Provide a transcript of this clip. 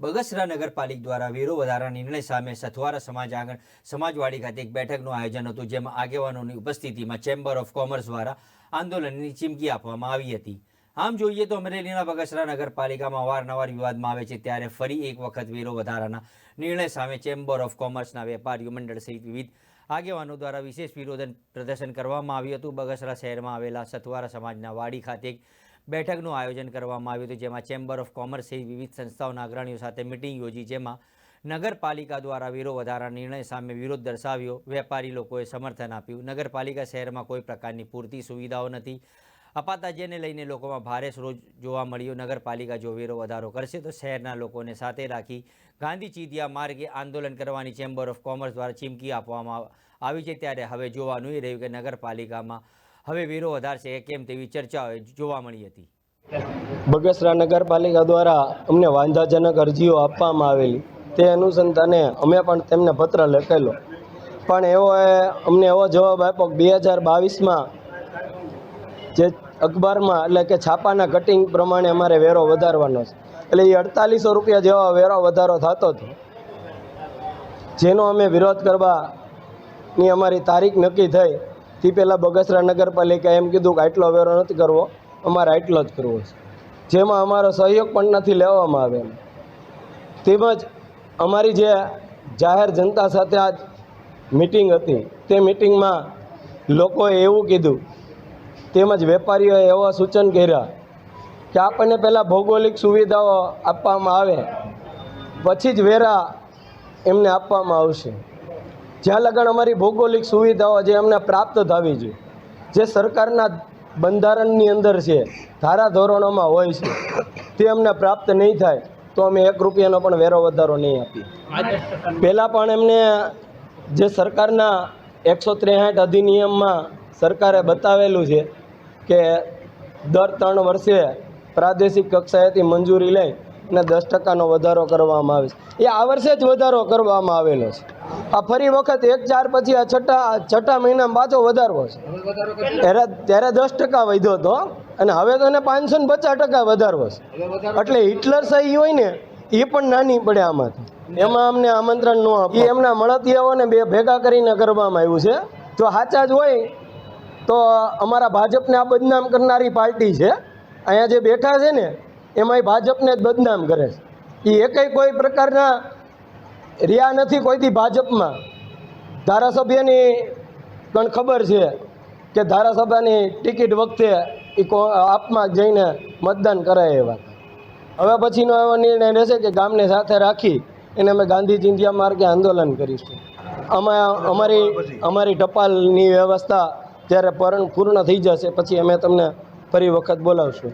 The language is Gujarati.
બગસરા નગરપાલિકા દ્વારા વેરો વધારા નિર્ણય સામે સથવારા સમાજ આંગણ સમાજવાડી ખાતે એક બેઠકનું આયોજન હતું, જેમાં આગેવાનોની ઉપસ્થિતિમાં ચેમ્બર ઓફ કોમર્સ દ્વારા આંદોલનની ચીમકી આપવામાં આવી હતી। આમ જોઈએ તો અમરેલીના બગસરા નગરપાલિકામાં અવારનવાર વિવાદમાં આવે છે, ત્યારે ફરી એક વખત વેરો વધારાના નિર્ણય સામે ચેમ્બર ઓફ કોમર્સના વેપારીઓ મંડળ સહિત વિવિધ આગેવાનો દ્વારા વિશેષ વિરોધ પ્રદર્શન કરવામાં આવ્યું હતું। બગસરા શહેરમાં આવેલા સથવારા સમાજના વાડી ખાતે બેઠકનું આયોજન કરવામાં આવ્યું હતું, જેમાં ચેમ્બર ઓફ કોમર્સ સહિત વિવિધ સંસ્થાઓના અગ્રણીઓ સાથે મિટિંગ યોજી, જેમાં નગરપાલિકા દ્વારા વેરો વધારા નિર્ણય સામે વિરોધ દર્શાવ્યો। વેપારી લોકોએ સમર્થન આપ્યું। નગરપાલિકા શહેરમાં કોઈ પ્રકારની પૂરતી સુવિધાઓ નથી અપાતા, જેને લઈને લોકોમાં ભારે રોષ જોવા મળ્યો। નગરપાલિકા જો વેરો વધારો કરશે તો શહેરના લોકોને સાથે રાખી ગાંધી ચીધિયા માર્ગે આંદોલન કરવાની ચેમ્બર ઓફ કોમર્સ દ્વારા ચીમકી આપવામાં આવી છે। ત્યારે હવે જોવાનું એ રહ્યું કે નગરપાલિકામાં હવે વેરો વધારશે કે કેમ તેવી ચર્ચાઓ જોવા મળી હતી। બગસરા નગરપાલિકા દ્વારા અમને વાંધાજનક અરજીઓ આપવામાં આવેલી, તે અનુસંધાને અમે પણ તેમને પત્ર લખેલો, પણ અમને એવો જવાબ આપ્યો કે 2022માં જે અખબારમાં એટલે કે છાપાના કટિંગ પ્રમાણે અમારે વેરો વધારવાનો છે, એટલે એ 4800 રૂપિયા જેવા વેરો વધારો થતો હતો, જેનો અમે વિરોધ કરવાની અમારી તારીખ નક્કી થઈ। તે પહેલાં બગસરા નગરપાલિકાએ એમ કીધું કે આટલો વેરો નથી કરવો, અમારે આટલો જ કરવો છે, જેમાં અમારો સહયોગ પણ નથી લેવામાં આવેલો। તેમજ અમારી જે જાહેર જનતા સાથે આ મિટિંગ હતી, તે મિટિંગમાં લોકોએ એવું કીધું, તેમજ વેપારીઓએ એવા સૂચન કર્યા કે આપણને પહેલાં ભૌગોલિક સુવિધાઓ આપવામાં આવે, પછી જ વેરા એમને આપવામાં આવશે। જ્યાં લગન અમારી ભૌગોલિક સુવિધાઓ જે અમને પ્રાપ્ત થવી જોઈએ, જે સરકારના બંધારણની અંદર છે, ધારાધોરણોમાં હોય છે, તે અમને પ્રાપ્ત નહીં થાય તો અમે 1 રૂપિયાનો પણ વેરો વધારો નહીં આપીએ। પહેલાં પણ એમને જે સરકારના 163 અધિનિયમમાં સરકારે બતાવેલું છે કે દર 3 વર્ષે પ્રાદેશિક કક્ષાએથી મંજૂરી લઈ અને 10% વધારો કરવામાં આવે છે। એ આ વર્ષે જ વધારો કરવામાં આવેલો છે। આ ફરી વખત 1/4 પછી આ છઠ્ઠા મહિનામાં પાછો વધારવો છે, ત્યારે 10% વધ્યો હતો અને હવે તો એને 550% વધારવો છે, એટલે હિટલર સહી હોય ને એ પણ નાની પડે આમાંથી। એમાં અમને આમંત્રણ ન આપે, એમના મળતિયાઓને ભેગા કરીને કરવામાં આવ્યું છે। જો સાચા જ હોય તો અમારા ભાજપને આ બદનામ કરનારી પાર્ટી છે, અહીંયા જે બેઠા છે ને એમાંય ભાજપને જ બદનામ કરે છે। એ એકેય કોઈ પ્રકારના રહ્યા નથી કોઈથી ભાજપમાં। ધારાસભ્યની પણ ખબર છે કે ધારાસભાની ટિકિટ વખતે એ આપમાં જઈને મતદાન કરાય એવા। હવે પછીનો એવો નિર્ણય રહેશે કે ગામને સાથે રાખી એને અમે ગાંધી ચિંધ્યા માર્ગે આંદોલન કરીશું। અમારી ટપાલની વ્યવસ્થા જ્યારે પૂર્ણ થઈ જશે પછી અમે તમને ફરી વખત બોલાવશું।